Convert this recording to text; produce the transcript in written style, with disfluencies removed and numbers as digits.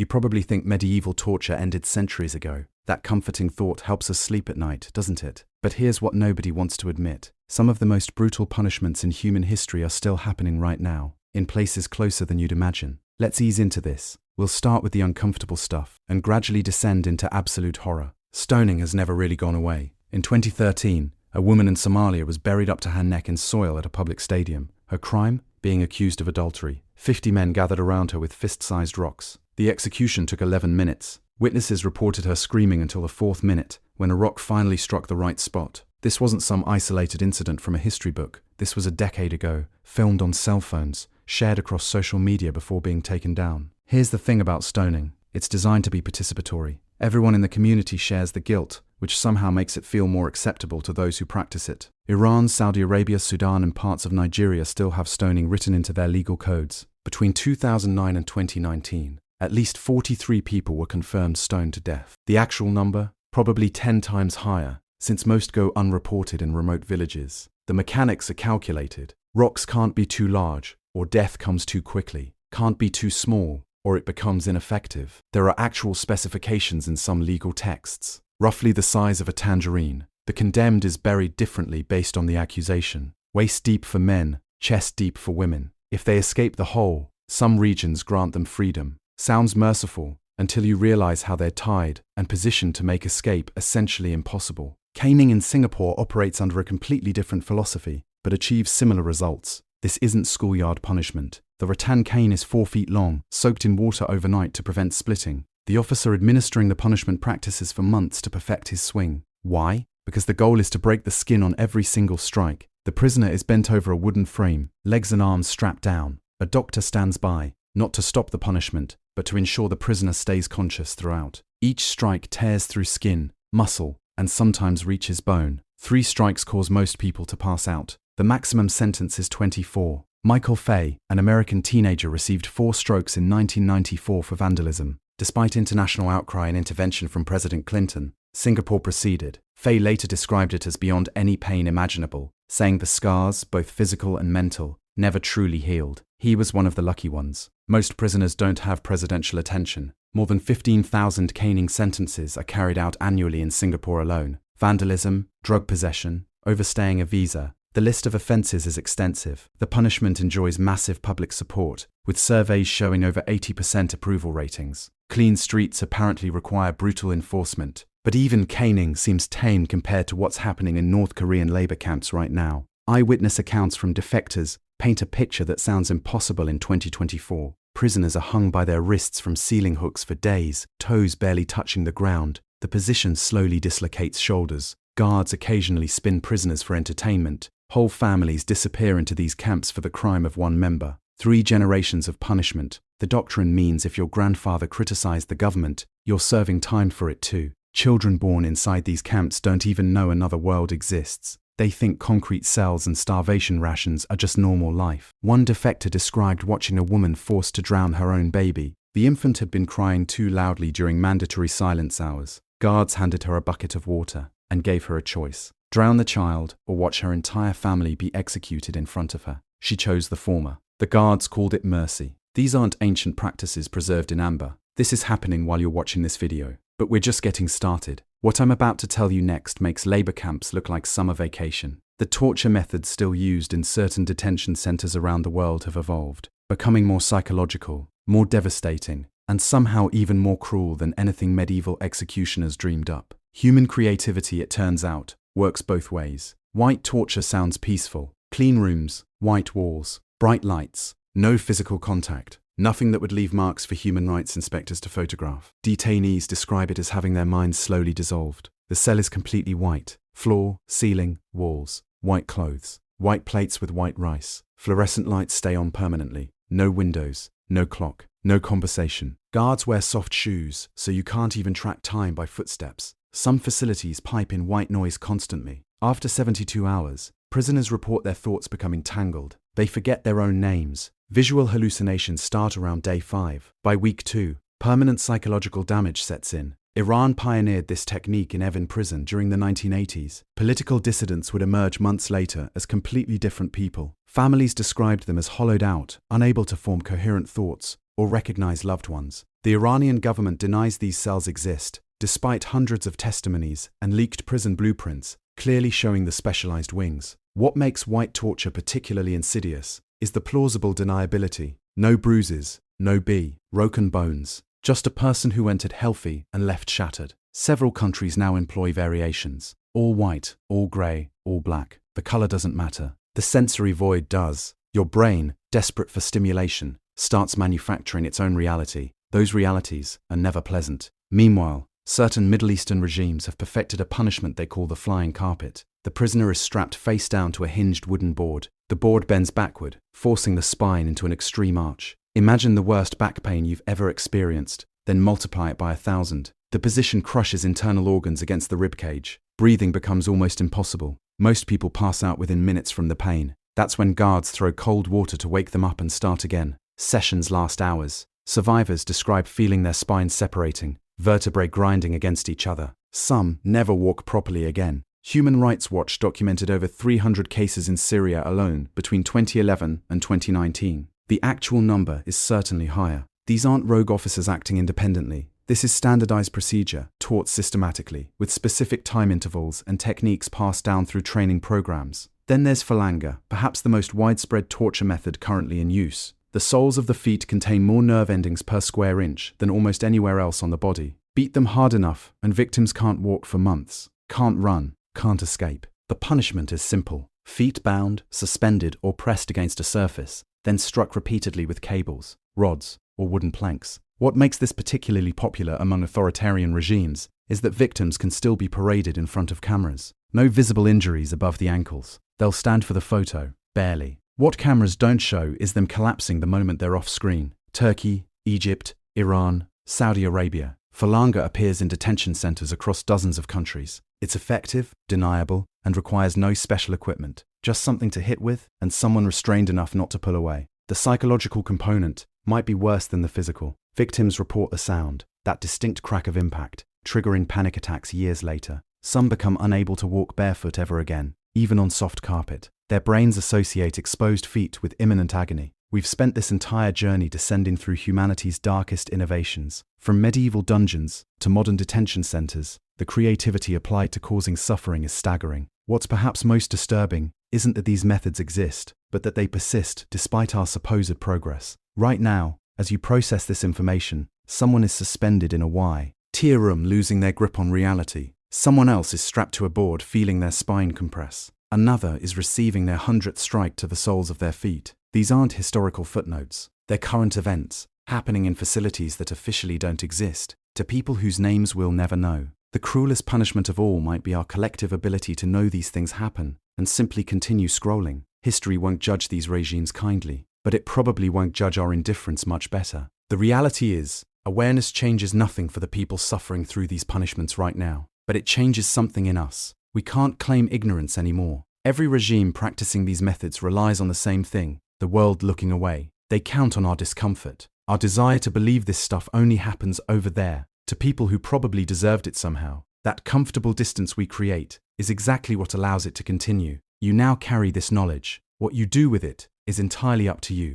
You probably think medieval torture ended centuries ago. That comforting thought helps us sleep at night, doesn't it? But here's what nobody wants to admit. Some of the most brutal punishments in human history are still happening right now, in places closer than you'd imagine. Let's ease into this. We'll start with the uncomfortable stuff and gradually descend into absolute horror. Stoning has never really gone away. In 2013, a woman in Somalia was buried up to her neck in soil at a public stadium. Her crime? Being accused of adultery. 50 men gathered around her with fist-sized rocks. The execution took 11 minutes. Witnesses reported her screaming until the 4th minute, when a rock finally struck the right spot. This wasn't some isolated incident from a history book. This was a decade ago, filmed on cell phones, shared across social media before being taken down. Here's the thing about stoning. It's designed to be participatory. Everyone in the community shares the guilt, which somehow makes it feel more acceptable to those who practice it. Iran, Saudi Arabia, Sudan, and parts of Nigeria still have stoning written into their legal codes. Between 2009 and 2019, at least 43 people were confirmed stoned to death. The actual number? Probably 10 times higher, since most go unreported in remote villages. The mechanics are calculated. Rocks can't be too large, or death comes too quickly. Can't be too small, or it becomes ineffective. There are actual specifications in some legal texts. Roughly the size of a tangerine. The condemned is buried differently based on the accusation. Waist deep for men, chest deep for women. If they escape the hole, some regions grant them freedom. Sounds merciful, until you realize how they're tied and positioned to make escape essentially impossible. Caning in Singapore operates under a completely different philosophy, but achieves similar results. This isn't schoolyard punishment. The rattan cane is 4 feet long, soaked in water overnight to prevent splitting. The officer administering the punishment practices for months to perfect his swing. Why? Because the goal is to break the skin on every single strike. The prisoner is bent over a wooden frame, legs and arms strapped down. A doctor stands by, not to stop the punishment, but to ensure the prisoner stays conscious throughout. Each strike tears through skin, muscle, and sometimes reaches bone. 3 strikes cause most people to pass out. The maximum sentence is 24. Michael Fay, an American teenager, received 4 strokes in 1994 for vandalism. Despite international outcry and intervention from President Clinton, Singapore proceeded. Fay later described it as beyond any pain imaginable, saying the scars, both physical and mental, never truly healed. He was one of the lucky ones. Most prisoners don't have presidential attention. More than 15,000 caning sentences are carried out annually in Singapore alone. Vandalism, drug possession, overstaying a visa. The list of offences is extensive. The punishment enjoys massive public support, with surveys showing over 80% approval ratings. Clean streets apparently require brutal enforcement. But even caning seems tame compared to what's happening in North Korean labor camps right now. Eyewitness accounts from defectors paint a picture that sounds impossible in 2024. Prisoners are hung by their wrists from ceiling hooks for days, toes barely touching the ground. The position slowly dislocates shoulders. Guards occasionally spin prisoners for entertainment. Whole families disappear into these camps for the crime of one member. 3 generations of punishment. The doctrine means if your grandfather criticized the government, you're serving time for it too. Children born inside these camps don't even know another world exists. They think concrete cells and starvation rations are just normal life. One defector described watching a woman forced to drown her own baby. The infant had been crying too loudly during mandatory silence hours. Guards handed her a bucket of water and gave her a choice: drown the child or watch her entire family be executed in front of her. She chose the former. The guards called it mercy. These aren't ancient practices preserved in amber. This is happening while you're watching this video. But we're just getting started. What I'm about to tell you next makes labor camps look like summer vacation. The torture methods still used in certain detention centers around the world have evolved, becoming more psychological, more devastating, and somehow even more cruel than anything medieval executioners dreamed up. Human creativity, it turns out, works both ways. White torture sounds peaceful. Clean rooms, white walls, bright lights, no physical contact. Nothing that would leave marks for human rights inspectors to photograph. Detainees describe it as having their minds slowly dissolved. The cell is completely white. Floor, ceiling, walls, white clothes, white plates with white rice. Fluorescent lights stay on permanently. No windows, no clock, no conversation. Guards wear soft shoes, so you can't even track time by footsteps. Some facilities pipe in white noise constantly. After 72 hours, prisoners report their thoughts becoming tangled. They forget their own names. Visual hallucinations start around day 5. By week 2, permanent psychological damage sets in. Iran pioneered this technique in Evin prison during the 1980s. Political dissidents would emerge months later as completely different people. Families described them as hollowed out, unable to form coherent thoughts or recognize loved ones. The Iranian government denies these cells exist, despite hundreds of testimonies and leaked prison blueprints, clearly showing the specialized wings. What makes white torture particularly insidious is the plausible deniability. No bruises, no broken bones, just a person who entered healthy and left shattered. Several countries now employ variations. All white, all grey, all black. The color doesn't matter. The sensory void does. Your brain, desperate for stimulation, starts manufacturing its own reality. Those realities are never pleasant. Meanwhile, certain Middle Eastern regimes have perfected a punishment they call the flying carpet. The prisoner is strapped face down to a hinged wooden board. The board bends backward, forcing the spine into an extreme arch. Imagine the worst back pain you've ever experienced, then multiply it by 1,000. The position crushes internal organs against the ribcage. Breathing becomes almost impossible. Most people pass out within minutes from the pain. That's when guards throw cold water to wake them up and start again. Sessions last hours. Survivors describe feeling their spines separating, vertebrae grinding against each other. Some never walk properly again. Human Rights Watch documented over 300 cases in Syria alone between 2011 and 2019. The actual number is certainly higher. These aren't rogue officers acting independently. This is standardized procedure, taught systematically, with specific time intervals and techniques passed down through training programs. Then there's Falanga, perhaps the most widespread torture method currently in use. The soles of the feet contain more nerve endings per square inch than almost anywhere else on the body. Beat them hard enough, and victims can't walk for months, can't run, can't escape. The punishment is simple. Feet bound, suspended, or pressed against a surface, then struck repeatedly with cables, rods, or wooden planks. What makes this particularly popular among authoritarian regimes is that victims can still be paraded in front of cameras. No visible injuries above the ankles. They'll stand for the photo, barely. What cameras don't show is them collapsing the moment they're off screen. Turkey, Egypt, Iran, Saudi Arabia. Falanga appears in detention centers across dozens of countries. It's effective, deniable, and requires no special equipment. Just something to hit with and someone restrained enough not to pull away. The psychological component might be worse than the physical. Victims report the sound, that distinct crack of impact, triggering panic attacks years later. Some become unable to walk barefoot ever again, even on soft carpet. Their brains associate exposed feet with imminent agony. We've spent this entire journey descending through humanity's darkest innovations. From medieval dungeons to modern detention centers, the creativity applied to causing suffering is staggering. What's perhaps most disturbing isn't that these methods exist, but that they persist despite our supposed progress. Right now, as you process this information, someone is suspended in a Y-tier room losing their grip on reality. Someone else is strapped to a board feeling their spine compress. Another is receiving their 100th strike to the soles of their feet. These aren't historical footnotes. They're current events, happening in facilities that officially don't exist, to people whose names we'll never know. The cruelest punishment of all might be our collective ability to know these things happen and simply continue scrolling. History won't judge these regimes kindly, but it probably won't judge our indifference much better. The reality is, awareness changes nothing for the people suffering through these punishments right now, but it changes something in us. We can't claim ignorance anymore. Every regime practicing these methods relies on the same thing, the world looking away. They count on our discomfort, our desire to believe this stuff only happens over there, to people who probably deserved it somehow. That comfortable distance we create is exactly what allows it to continue. You now carry this knowledge. What you do with it is entirely up to you.